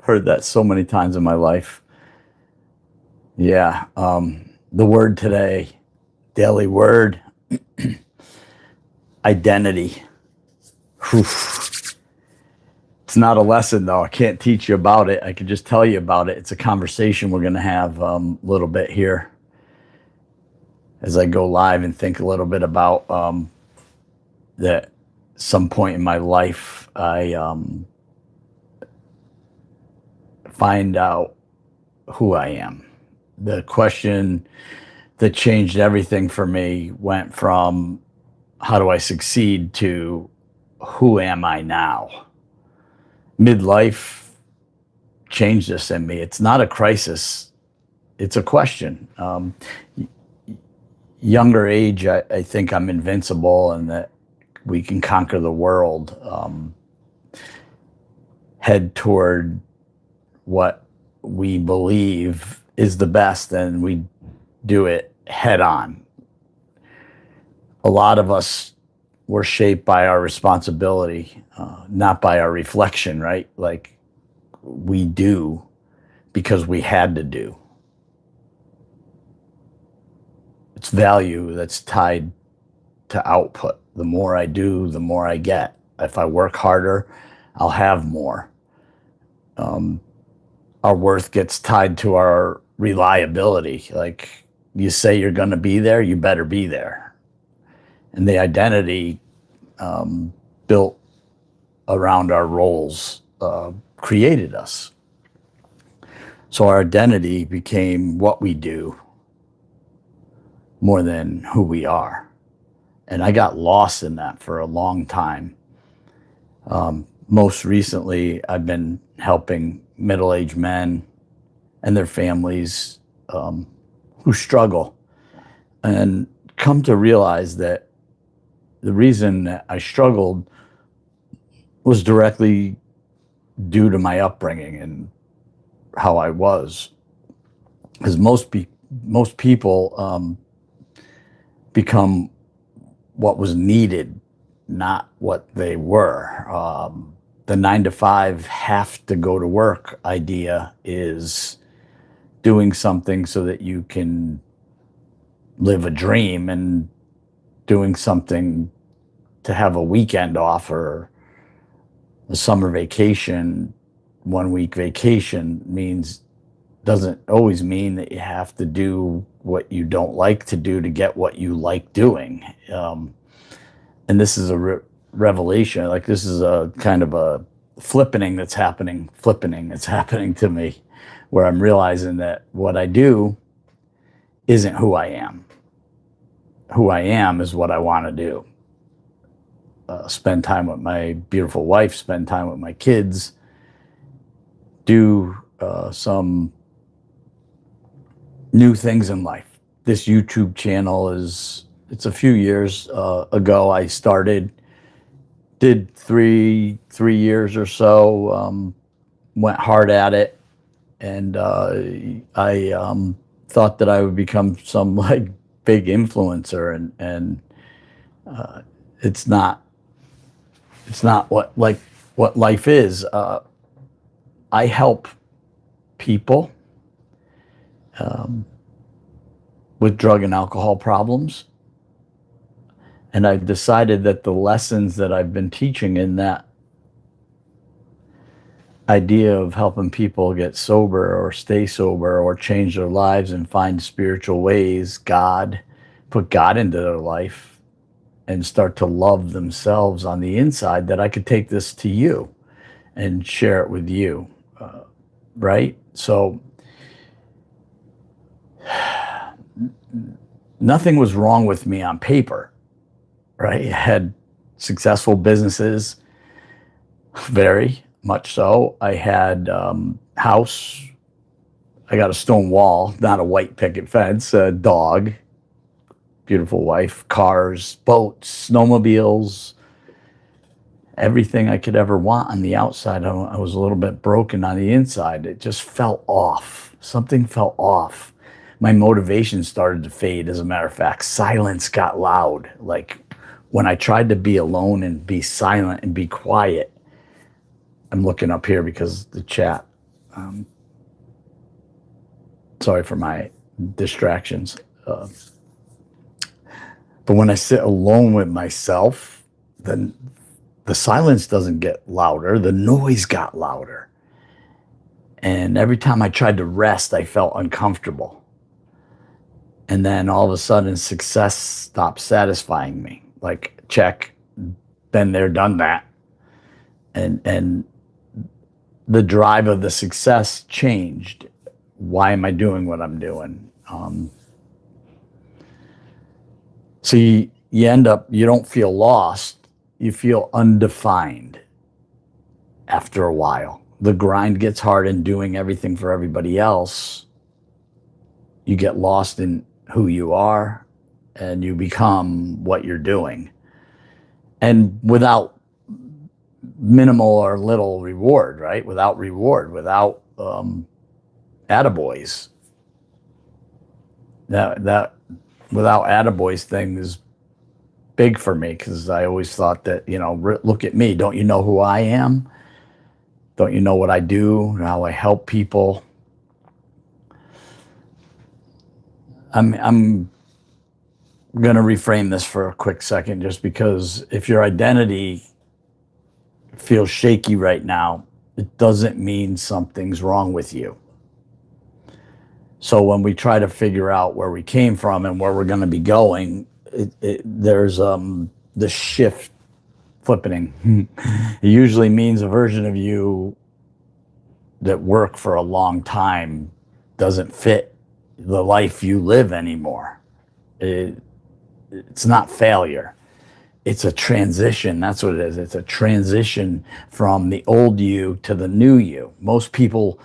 Heard that so many times in my life. Yeah. The word today, daily word, identity. Whew. It's not a lesson, though. I can't teach you about it. I can just tell you about it. It's a conversation we're going to have a little bit here as I go live and think a little bit about that. Some point in my life, I find out who I am. The question that changed everything for me went from how do I succeed to who am I now? Midlife changed this in me. It's not a crisis, it's a question. Younger age, I think I'm invincible and that we can conquer the world. Head toward what we believe is the best, and we do it head on. A lot of us were shaped by our responsibility, not by our reflection, right? Like we do because we had to do. It's value that's tied to output. The more I do, the more I get. If I work harder, I'll have more. Our worth gets tied to our reliability. Like you say you're going to be there, you better be there. And the identity built around our roles created us. So our identity became what we do more than who we are. And I got lost in that for a long time. Most recently, I've been helping middle-aged men and their families who struggle, and come to realize that the reason that I struggled was directly due to my upbringing and how I was. Because most people become what was needed, not what they were. The 9 to 5 have to go to work idea is doing something so that you can live a dream, and doing something to have a weekend off or a summer vacation, 1 week vacation doesn't always mean that you have to do what you don't like to do to get what you like doing. And this is a revelation. Like this is a kind of a flipping that's happening to me, where I'm realizing that what I do isn't who I am. Who I am is what I want to do. Spend time with my beautiful wife, spend time with my kids, do some new things in life. This YouTube channel it's a few years ago I started, did three years or so, went hard at it, and I thought that I would become some like big influencer, and it's not what life is. I help people with drug and alcohol problems. And I've decided that the lessons that I've been teaching in that idea of helping people get sober or stay sober or change their lives and find spiritual ways, put God into their life and start to love themselves on the inside, that I could take this to you and share it with you, right? So nothing was wrong with me on paper, right? I had successful businesses, very much so. I had house. I got a stone wall, not a white picket fence, a dog, beautiful wife, cars, boats, snowmobiles, everything I could ever want on the outside. I was a little bit broken on the inside. It just felt off. Something felt off. My motivation started to fade, as a matter of fact. Silence got loud. Like when I tried to be alone and be silent and be quiet, I'm looking up here because the chat Sorry for my distractions. But when I sit alone with myself, then the silence doesn't get louder. The noise got louder. And every time I tried to rest, I felt uncomfortable. And then all of a sudden, success stopped satisfying me. Like, check, been there, done that. And the drive of the success changed. Why am I doing what I'm doing? So you end up, you don't feel lost, you feel undefined after a while. The grind gets hard in doing everything for everybody else. You get lost in who you are and you become what you're doing. And without minimal or little reward, right? Without reward, without attaboys. That without attaboys thing is big for me, because I always thought that, look at me. Don't you know who I am? Don't you know what I do, how I help people? I'm going to reframe this for a quick second, just because if your identity feels shaky right now, it doesn't mean something's wrong with you. So when we try to figure out where we came from and where we're going to be going, there's the shift flipping. It usually means a version of you that worked for a long time doesn't fit the life you live anymore. It's not failure. It's a transition. That's what it is. It's a transition from the old you to the new you. Most people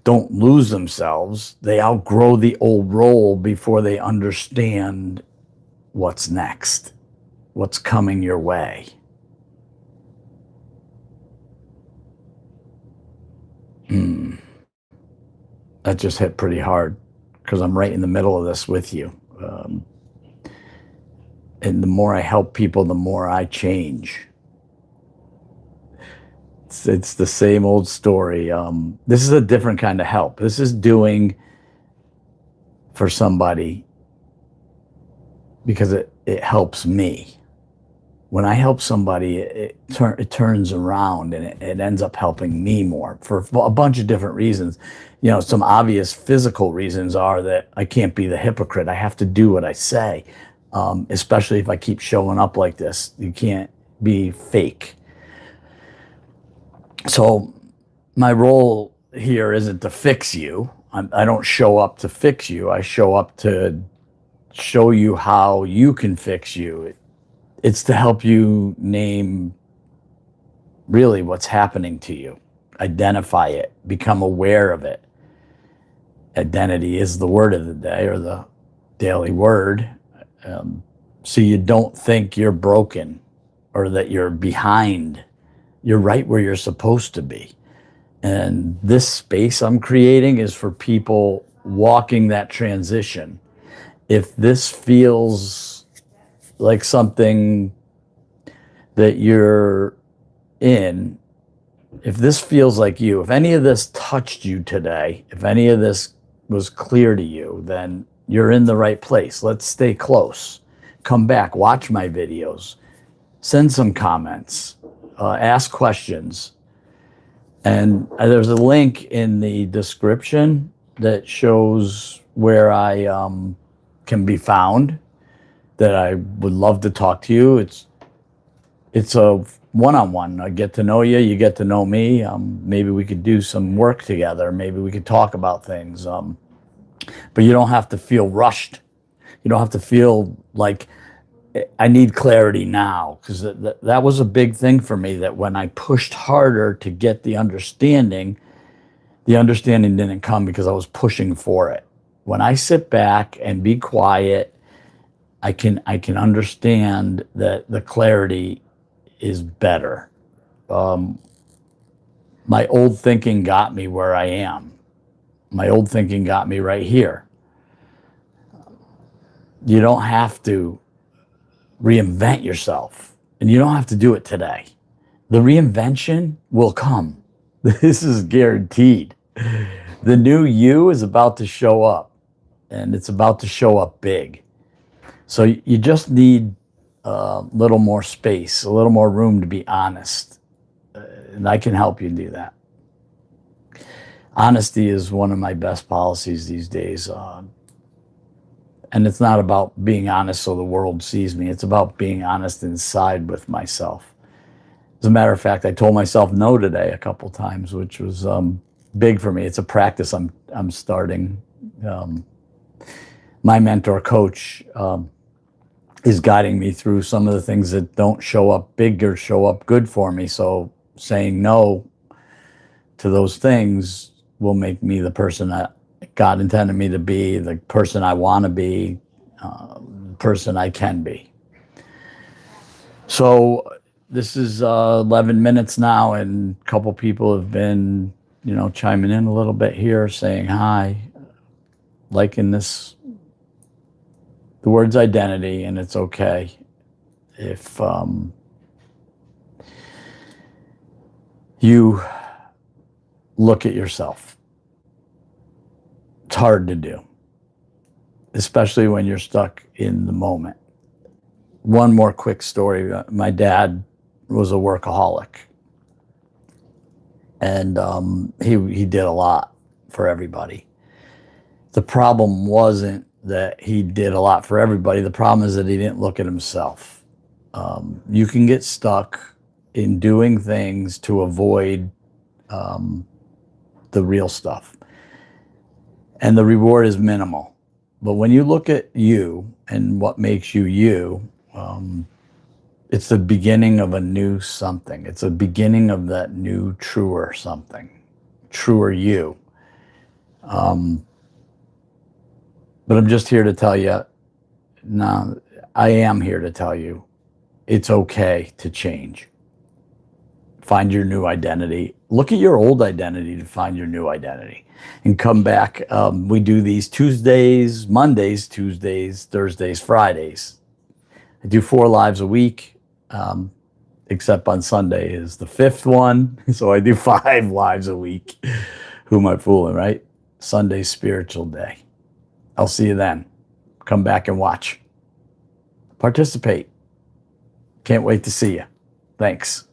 don't lose themselves. They outgrow the old role before they understand what's next, what's coming your way. That just hit pretty hard, because I'm right in the middle of this with you. And the more I help people, the more I change. It's the same old story. This is a different kind of help. This is doing for somebody because it helps me. When I help somebody, it turns around and it ends up helping me more for a bunch of different reasons. Some obvious physical reasons are that I can't be the hypocrite. I have to do what I say, especially if I keep showing up like this. You can't be fake. So my role here isn't to fix you. I don't show up to fix you. I show up to show you how you can fix you. It's to help you name really what's happening to you, identify it, become aware of it. Identity is the word of the day, or the daily word. So you don't think you're broken or that you're behind. You're right where you're supposed to be. And this space I'm creating is for people walking that transition. If this feels like something that you're in, if this feels like you, if any of this touched you today, if any of this was clear to you, then you're in the right place. Let's stay close. Come back, watch my videos, send some comments, ask questions. And there's a link in the description that shows where I can be found, that I would love to talk to you. It's a one-on-one. I get to know you, you get to know me. Maybe we could do some work together. Maybe we could talk about things. But you don't have to feel rushed. You don't have to feel like I need clarity now, because that was a big thing for me, that when I pushed harder to get the understanding didn't come because I was pushing for it. When I sit back and be quiet, I can understand that the clarity is better. My old thinking got me where I am. My old thinking got me right here. You don't have to reinvent yourself, and you don't have to do it today. The reinvention will come. This is guaranteed. The new you is about to show up, and it's about to show up big. So you just need a little more space, a little more room to be honest. And I can help you do that. Honesty is one of my best policies these days. And it's not about being honest so the world sees me. It's about being honest inside with myself. As a matter of fact, I told myself no today a couple times, which was big for me. It's a practice I'm starting. My mentor coach is guiding me through some of the things that don't show up big or show up good for me. So saying no to those things will make me the person that God intended me to be, the person I want to be, the person I can be. So this is 11 minutes now, and a couple people have been, chiming in a little bit here, saying hi, liking this, the word's identity, and it's okay if you look at yourself. It's hard to do, especially when you're stuck in the moment. One more quick story. My dad was a workaholic, and he did a lot for everybody. The problem wasn't that he did a lot for everybody. The problem is that he didn't look at himself. You can get stuck in doing things to avoid the real stuff, and the reward is minimal. But when you look at you and what makes you you, it's the beginning of a new something. It's a beginning of that new, truer something, truer you. But I'm just here to tell you, no, I am here to tell you, it's okay to change. Find your new identity. Look at your old identity to find your new identity, and come back. We do these Tuesdays, Mondays, Tuesdays, Thursdays, Fridays. I do 4 lives a week, except on Sunday is the 5th one. So I do 5 lives a week. Who am I fooling, right? Sunday's spiritual day. I'll see you then. Come back and watch. Participate. Can't wait to see you. Thanks.